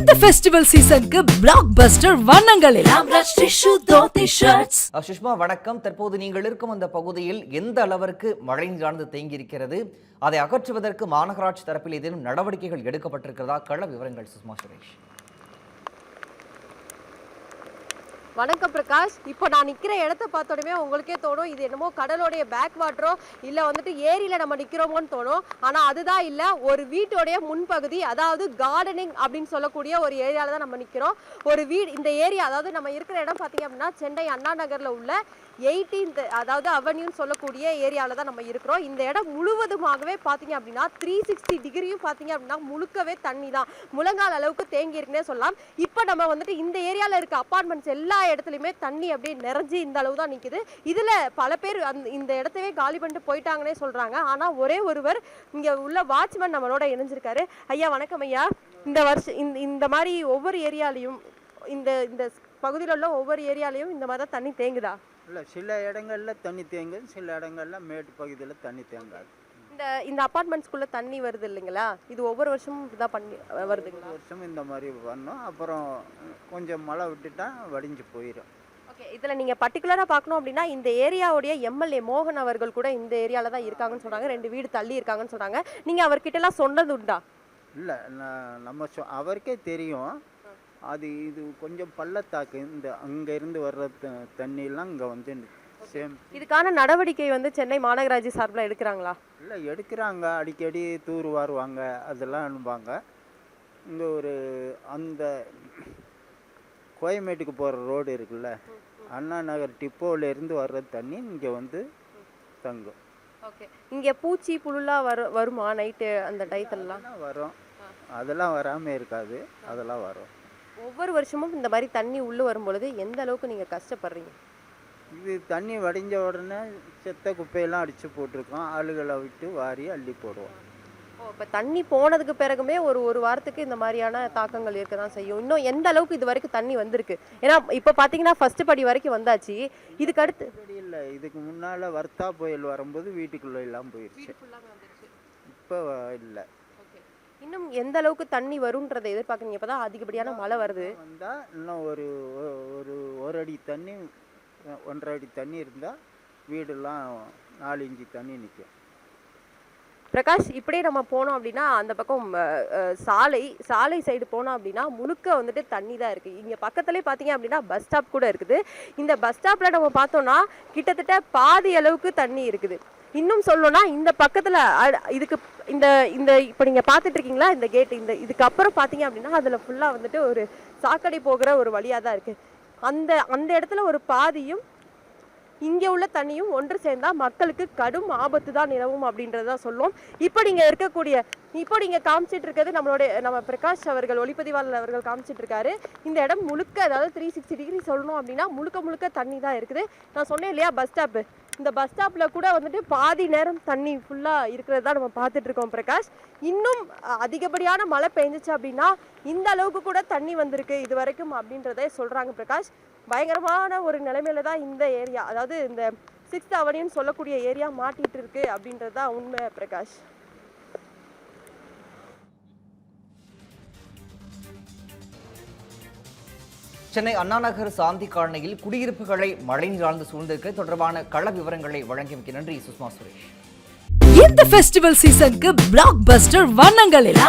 இந்த ஃபெஸ்டிவல் சீசனுக்கு பிளாக் பஸ்டர் வண்ணங்களில் சுஷ்மா வணக்கம். தற்போது நீங்கள் இருக்கும் அந்த பகுதியில் எந்த அளவிற்கு மழை நீரானது தேங்கி இருக்கிறது, அதை அகற்றுவதற்கு மாநகராட்சி தரப்பில் ஏதேனும் நடவடிக்கைகள் எடுக்கப்பட்டிருக்கிறதா? கள விவரங்கள் சுஷ்மா சுரேஷ். வணக்கம் பிரகாஷ். இப்போ நான் நிற்கிற இடத்த பார்த்தோடனே உங்களுக்கே தோணும் இது என்னமோ கடலோடைய பேக் வாட்டரோ இல்லை வந்துட்டு ஏரியில் நம்ம நிற்கிறோமோன்னு தோணும். ஆனால் அதுதான் இல்லை, ஒரு வீட்டோடைய முன்பகுதி, அதாவது கார்டனிங் அப்படின்னு சொல்லக்கூடிய ஒரு ஏரியாவில் தான் நம்ம நிற்கிறோம். ஒரு வீடு, இந்த ஏரியா அதாவது நம்ம இருக்கிற இடம் பார்த்தீங்க அப்படின்னா சென்னை அண்ணா நகரில் உள்ள 18th அதாவது அவென்யூன்னு சொல்லக்கூடிய ஏரியாவில் தான் நம்ம இருக்கிறோம். இந்த இடம் முழுவதுமாகவே பார்த்தீங்க அப்படின்னா 360 டிகிரியும் பார்த்தீங்க அப்படின்னா முழுக்கவே தண்ணி தான், முழங்கால் அளவுக்கு தேங்கி இருக்குன்னே சொல்லலாம். இப்போ நம்ம வந்துட்டு இந்த ஏரியாவில் இருக்க அப்பார்ட்மெண்ட்ஸ் எல்லா இடத்துலையுமே தண்ணி அப்படியே நிறைஞ்சி இந்த அளவு தான் நிற்குது. இதில் பல பேர் இந்த இடத்தவே காலி பண்ணிட்டு போயிட்டாங்கன்னே சொல்கிறாங்க. ஆனால் ஒரே ஒருவர் இங்கே உள்ள வாட்ச்மேன் நம்மளோட இணைஞ்சிருக்காரு. ஐயா வணக்கம் ஐயா. இந்த வருஷம் இந்த மாதிரி ஒவ்வொரு ஏரியாலையும் இந்த இந்த பகுதியில் உள்ள ஒவ்வொரு ஏரியாலையும் இந்த மாதிரி தான் தண்ணி தேங்குதா? இல்லை, சில இடங்கள்ல தண்ணி தேங்கு, சில இடங்கள்ல மேட்டு பகுதியில் தண்ணி தேங்காது. இந்த அப்பார்ட்மெண்ட்ஸ்குள்ளே தண்ணி வருது இல்லைங்களா, இது ஒவ்வொரு வருஷமும் இதான் பண்ணி வருதுங்களா? வருஷம் இந்த மாதிரி பண்ணோம். அப்புறம் கொஞ்சம் மழை விட்டுட்டா வடிஞ்சு போயிடும். ஓகே, இதில் நீங்கள் பர்டிகுலராக பார்க்கணும் அப்படின்னா இந்த ஏரியாவுடைய எம்எல்ஏ மோகன் அவர்கள் கூட இந்த ஏரியாவில் தான் இருக்காங்கன்னு சொல்கிறாங்க. 2 வீடு தள்ளி இருக்காங்கன்னு சொல்கிறாங்க. நீங்கள் அவர்கிட்டலாம் சொன்னது உண்டா? இல்லை, நம்ம அவருக்கே தெரியும். இது கொஞ்சம் பள்ளத்தாக்கு, இந்த அங்கேருந்து வர்ற தண்ணியெல்லாம் இங்கே வந்து சேம். இதுக்கான நடவடிக்கை வந்து சென்னை மாநகராட்சி சார்பில் எடுக்கிறாங்களா? இல்லை, எடுக்கிறாங்க. அடிக்கடி தூர் வாருவாங்க, அதெல்லாம் அனுப்புவாங்க. இங்கே அந்த கோயம்பேட்டுக்கு போகிற ரோடு இருக்குல்ல, அண்ணா நகர் டிப்போவிலேருந்து வர்ற தண்ணி இங்கே வந்து தங்கும். ஓகே, இங்கே பூச்சி புழுலாம் வருமா நைட்டு அந்த டயத்துலலாம்? வரும், அதெல்லாம் வராமல் இருக்காது, அதெல்லாம் வரும். ஒவ்வொரு வருஷமும் இந்த மாதிரி தண்ணி உள்ளே வரும்பொழுது எந்த அளவுக்கு நீங்கள் கஷ்டப்படுறீங்க? இது தண்ணி வடிஞ்ச உடனே செத்த குப்பையெல்லாம் அடித்து போட்டிருக்கோம், ஆளுகளை விட்டு வாரி அள்ளி போடுவோம். இப்போ தண்ணி போனதுக்கு பிறகுமே ஒரு வாரத்துக்கு இந்த மாதிரியான தாக்கங்கள் இருக்க தான் செய்யும். இன்னும் எந்த அளவுக்கு இது வரைக்கும் தண்ணி வந்திருக்கு? ஏன்னா இப்போ பார்த்தீங்கன்னா ஃபர்ஸ்ட் படி வரைக்கும் வந்தாச்சு. இதுக்கு அடுத்து இல்லை, இதுக்கு முன்னால் வர்த்தா புயல் வரும்போது வீட்டுக்குள்ளே எல்லாம் போயிடுச்சு. இப்போ இல்லை. இன்னும் எந்த அளவுக்கு தண்ணி வரும்ன்றதை எதிர்பார்க்குறீங்க? இப்போ தான் அதிகப்படியான மழை வருது. வந்தால் இன்னும் ஒரு அடி தண்ணி, 1.5 அடி தண்ணி இருந்தால் வீடெல்லாம் 4 இன்ச்சு தண்ணி நிற்கும். பிரகாஷ், இப்படியே நம்ம போனோம் அப்படின்னா அந்த பக்கம் சாலை சைடு போனோம் அப்படின்னா முழுக்க வந்துட்டு தண்ணி தான் இருக்குது. இங்கே பக்கத்துலேயே பார்த்தீங்க அப்படின்னா பஸ் ஸ்டாப் கூட இருக்குது. இந்த பஸ் ஸ்டாப்பில் நம்ம பார்த்தோம்னா கிட்டத்தட்ட பாதி அளவுக்கு தண்ணி இருக்குது. இன்னும் சொல்லணும்னா இந்த பக்கத்தில் இதுக்கு இந்த இப்போ நீங்கள் பார்த்துட்டு இருக்கீங்களா இந்த கேட், இதுக்கப்புறம் பார்த்தீங்க அப்படின்னா அதில் ஃபுல்லாக வந்துட்டு ஒரு சாக்கடை போகிற ஒரு வழியாக தான் இருக்குது. அந்த இடத்துல ஒரு பாதியும் இங்கே உள்ள தண்ணியும் ஒன்று சேர்ந்தால் மக்களுக்கு கடும் ஆபத்து தான் நிலவும் அப்படின்றதான் சொல்லுவோம். இப்போ நீங்கள் காமிச்சிட்டு இருக்கிறது நம்ம பிரகாஷ் அவர்கள், ஒளிப்பதிவாளர் அவர்கள் காமிச்சிட்டு இருக்காரு. இந்த இடம் முழுக்க, அதாவது 360 டிகிரி சொல்லணும் அப்படின்னா முழுக்க தண்ணி தான் இருக்குது. நான் சொன்னேன் இல்லையா பஸ் ஸ்டாப்பு, இந்த பஸ் ஸ்டாப்பில் கூட வந்துட்டு பாதி நேரம் தண்ணி ஃபுல்லாக இருக்கிறது தான் நம்ம பார்த்துட்டு இருக்கோம் பிரகாஷ். இன்னும் அதிகப்படியான மழை பெஞ்சிச்சு அப்படின்னா இந்த அளவுக்கு கூட தண்ணி வந்திருக்கு இது வரைக்கும் அப்படின்றதே சொல்கிறாங்க பிரகாஷ். பயங்கரமான ஒரு நிலைமையில தான் இந்த ஏரியா, அதாவது இந்த 6th அவென்யூன்னு சொல்லக்கூடிய ஏரியா மாட்டிட்டு இருக்கு அப்படின்றது தான் உண்மை பிரகாஷ். சென்னை அண்ணா நகர் சாந்தி காலனியில் குடியிருப்புகளை மழை நீராழ்ந்து சூழ்ந்திருக்க தொடர்பான கள விவரங்களை வழங்கியமைக்கு நன்றி சுஷ்மா சுரேஷ். இந்த ஃபெஸ்டிவல் சீசனுக்கு பிளாக் பஸ்டர் வண்ணங்களில்